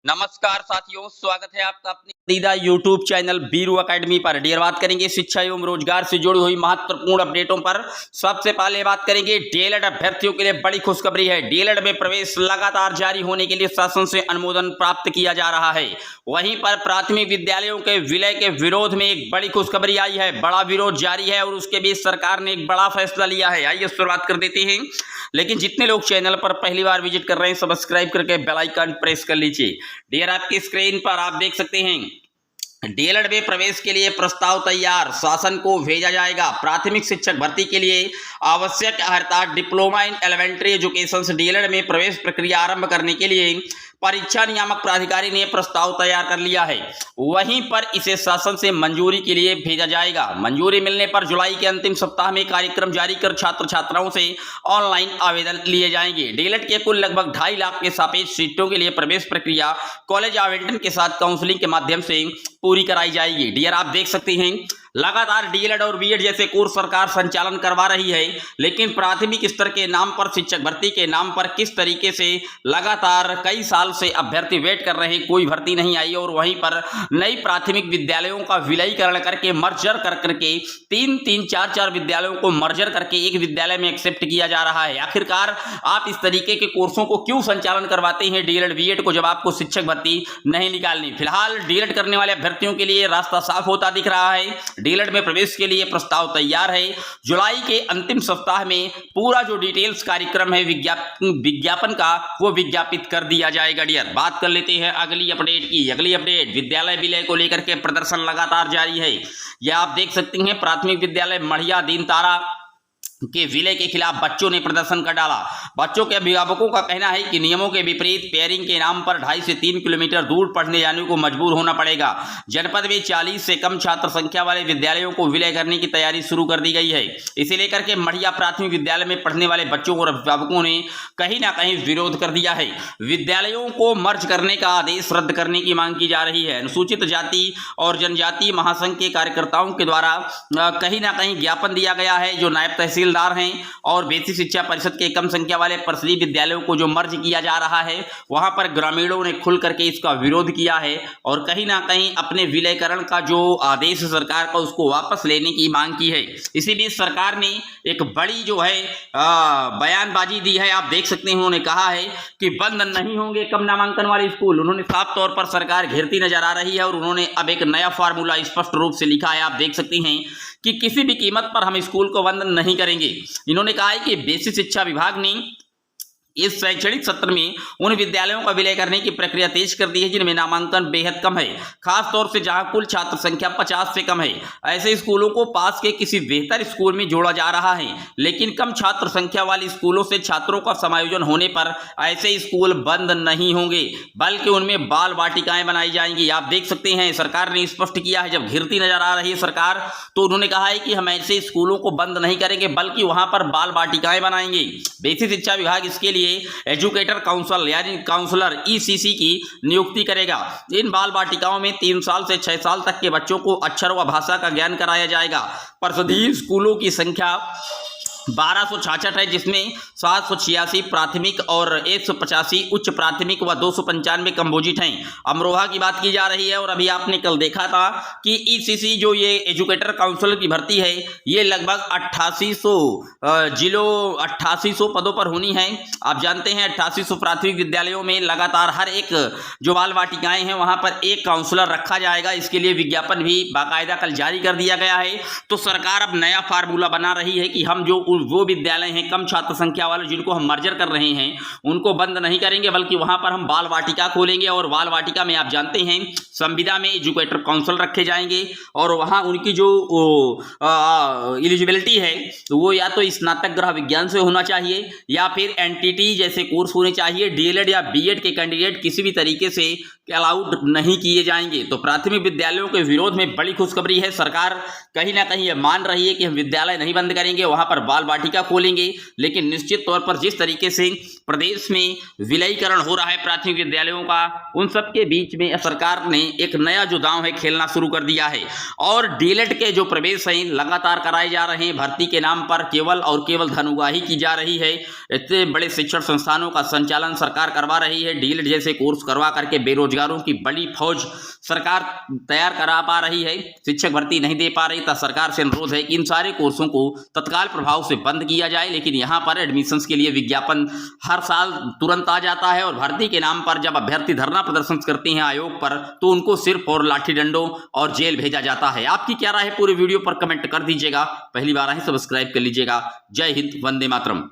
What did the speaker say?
नमस्कार साथियों, स्वागत है आपका अपने पसंदीदा यूट्यूब चैनल बीरू एकेडमी पर। डियर बात करेंगे शिक्षा एवं रोजगार से जुड़ी हुई महत्वपूर्ण अपडेटों पर। सबसे पहले बात करेंगे डीएलएड अभ्यर्थियों के लिए बड़ी खुशखबरी है। डीएलएड में प्रवेश लगातार जारी होने के लिए शासन से अनुमोदन प्राप्त किया जा रहा है। वहीं पर प्राथमिक विद्यालयों के विलय के विरोध में एक बड़ी खुशखबरी आई है। बड़ा विरोध जारी है और उसके बीच सरकार ने एक बड़ा फैसला लिया है। आइए शुरुआत कर देते हैं, लेकिन जितने लोग चैनल पर पहली बार विजिट कर रहे हैं सब्सक्राइब करके बेल आइकन प्रेस कर लीजिए। डियर आपकी स्क्रीन पर आप देख सकते हैं डीएलएड में प्रवेश के लिए प्रस्ताव तैयार, शासन को भेजा जाएगा। प्राथमिक शिक्षक भर्ती के लिए आवश्यक अर्थात डिप्लोमा इन एलिमेंट्री एजुकेशन से डीएलएड में प्रवेश प्रक्रिया आरंभ करने के लिए परीक्षा नियामक प्राधिकारी ने प्रस्ताव तैयार कर लिया है। वहीं पर इसे शासन से मंजूरी के लिए भेजा जाएगा। मंजूरी मिलने पर जुलाई के अंतिम सप्ताह में कार्यक्रम जारी कर छात्र छात्राओं से ऑनलाइन आवेदन लिए जाएंगे। डीएलएड के कुल लगभग 2.5 लाख के सापेक्ष सीटों के लिए प्रवेश प्रक्रिया कॉलेज आवंटन के साथ काउंसलिंग के माध्यम से पूरी कराई जाएगी। डियर आप देख सकते हैं लगातार डीएलएड और बीएड जैसे कोर्स सरकार संचालन करवा रही है, लेकिन प्राथमिक स्तर के नाम पर शिक्षक भर्ती के नाम पर किस तरीके से लगातार कई साल से अभ्यर्थी वेट कर रहे हैं, कोई भर्ती नहीं आई। और वहीं पर नई प्राथमिक विद्यालयों का विलयीकरण करके मर्जर कर करके 3-4 विद्यालयों को मर्जर करके एक विद्यालय में एक्सेप्ट किया जा रहा है। आखिरकार आप इस तरीके के कोर्सों को क्यों संचालन करवाते हैं डीएलएड बीएड को, जब आपको शिक्षक भर्ती नहीं निकालनी। फिलहाल डीएलएड करने वाले अभ्यर्थियों के लिए रास्ता साफ होता दिख रहा है। डीएलएड में प्रवेश के लिए प्रस्ताव तैयार है। जुलाई के अंतिम सप्ताह में पूरा जो डिटेल्स कार्यक्रम है विज्ञापन का वो विज्ञापित कर दिया जाएगा। डियर बात कर लेते हैं अगली अपडेट की। अगली अपडेट विद्यालय विलय को लेकर के प्रदर्शन लगातार जारी है। यह आप देख सकते हैं प्राथमिक विद्यालय मढ़िया दीन तारा के विलय के खिलाफ बच्चों ने प्रदर्शन कर डाला। बच्चों के अभिभावकों का कहना है कि नियमों के विपरीत पेयरिंग के नाम पर 2.5 से 3 किलोमीटर दूर पढ़ने जाने को मजबूर होना पड़ेगा। जनपद में 40 से कम छात्र संख्या वाले विद्यालयों को विलय करने की तैयारी शुरू कर दी गई है। इसे लेकर के मढ़िया प्राथमिक विद्यालय में पढ़ने वाले बच्चों और अभिभावकों ने कहीं ना कहीं विरोध कर दिया है। विद्यालयों को मर्ज करने का आदेश रद्द करने की मांग की जा रही है। अनुसूचित जाति और जनजाति महासंघ के कार्यकर्ताओं के द्वारा कहीं ना कहीं ज्ञापन दिया गया है, जो नायब तहसील हैं और बेसिक शिक्षा परिषद के कम संख्या वाले परिसरी विद्यालयों को जो मर्ज किया जा रहा है, वहां पर ग्रामीणों ने खुल करके इसका विरोध किया है और कहीं ना कहीं अपने विलयकरण का जो आदेश सरकार का उसको वापस लेने की मांग की है। इसी बीच सरकार ने एक बड़ी जो है बयानबाजी दी है। आप देख सकते हैं उन्होंने कहा है कि बंद नहीं होंगे कम नामांकन वाले स्कूल। उन्होंने साफ तौर पर सरकार घेरती नजर आ रही है और उन्होंने अब एक नया फार्मूला स्पष्ट रूप से लिखा है। आप देख सकते हैं कि किसी भी कीमत पर हम स्कूल को बंद नहीं करेंगे। इन्होंने कहा है कि बेसिक शिक्षा विभाग ने इस शैक्षणिक सत्र में उन विद्यालयों का विलय करने की प्रक्रिया तेज कर दी है जिनमें नामांकन बेहद कम है, खास तौर से जहां कुल छात्र संख्या 50 से कम है। ऐसे स्कूलों को पास के किसी बेहतर स्कूल में जोड़ा जा रहा है, लेकिन कम छात्र संख्या वाले स्कूलों से छात्रों का समायोजन होने पर ऐसे स्कूल बंद नहीं होंगे, बल्कि उनमें बाल वाटिकाएं बनाई जाएंगी। आप देख सकते हैं सरकार ने स्पष्ट किया है। जब घिरती नजर आ रही है सरकार, तो उन्होंने कहा है कि हम ऐसे स्कूलों को बंद नहीं करेंगे, बल्कि वहां पर बाल वाटिकाएं बनाएंगे। बेसिक शिक्षा विभाग इसके लिए एजुकेटर काउंसिल यानी काउंसलर ईसीसी की नियुक्ति करेगा। इन बाल वाटिकाओं में 3 साल से 6 साल तक के बच्चों को अक्षर व भाषा का ज्ञान कराया जाएगा। परिषदीय स्कूलों की संख्या 1266 है, जिसमें 786 प्राथमिक और 185 उच्च प्राथमिक व 295 कंपोजिट हैं। अमरोहा की बात की जा रही है और अभी आपने कल देखा था कि ईसीसी जो ये एजुकेटर काउंसिल की भर्ती है, ये लगभग 8800 पदों पर होनी है। आप जानते हैं 8800 प्राथमिक विद्यालयों में लगातार हर एक जो बाल वाटिकाएं हैं वहां पर एक काउंसलर रखा जाएगा। इसके लिए विज्ञापन भी बाकायदा कल जारी कर दिया गया है। तो सरकार अब नया फार्मूला बना रही है कि हम जो वो विद्यालय हैं कम छात्र संख्या वाले जिनको हम मर्जर कर रहे हैं उनको बंद नहीं करेंगे, बल्कि वहां पर हम बाल वाटिका खोलेंगे। और बाल वाटिका में आप जानते हैं संविदा में एजुकेटर काउंसिल रखे जाएंगे और वहां उनकी जो एलिजिबिलिटी है वो या तो स्नातक गृह विज्ञान से होना चाहिए या फिर एनटीटी जैसे कोर्स होने चाहिए। डीएलएड या बीएड के कैंडिडेट किसी भी तरीके से अलाउड नहीं किए जाएंगे। तो प्राथमिक विद्यालयों के विरोध में बड़ी खुशखबरी है। सरकार कहीं ना कहीं ये मान रही है कि हम विद्यालय नहीं बंद करेंगे, वहां पर बाल वाटिका खोलेंगे, लेकिन निश्चित तौर पर जिस तरीके से प्रदेश में विलयीकरण हो रहा है प्राथमिक विद्यालयों का, उन सब के बीच में सरकार ने एक नया जो दांव है खेलना शुरू कर दिया है और डीएलएड के जो प्रवेश हैं लगातार कराए जा रहे हैं। भर्ती के नाम पर केवल और केवल धन उगाही की जा रही है। इतने बड़े शिक्षण संस्थानों का संचालन सरकार करवा रही है। डीएलएड जैसे कोर्स करवा करके बेरोजगारों की बड़ी फौज सरकार तैयार करा पा रही है। शिक्षक भर्ती नहीं दे पा रही, तो सरकार से अनुरोध है कि इन सारे कोर्सों को तत्काल प्रभाव से बंद किया जाए। लेकिन यहाँ पर एडमिशंस के लिए विज्ञापन हर साल तुरंत आ जाता है और भर्ती के नाम पर जब अभ्यर्थी धरना प्रदर्शन करते हैं आयोग पर, तो उनको सिर्फ और लाठी डंडों और जेल भेजा जाता है। आपकी क्या राय है पूरे वीडियो पर कमेंट कर दीजिएगा। पहली बार आए सब्सक्राइब कर लीजिएगा। जय हिंद, वंदे मातरम।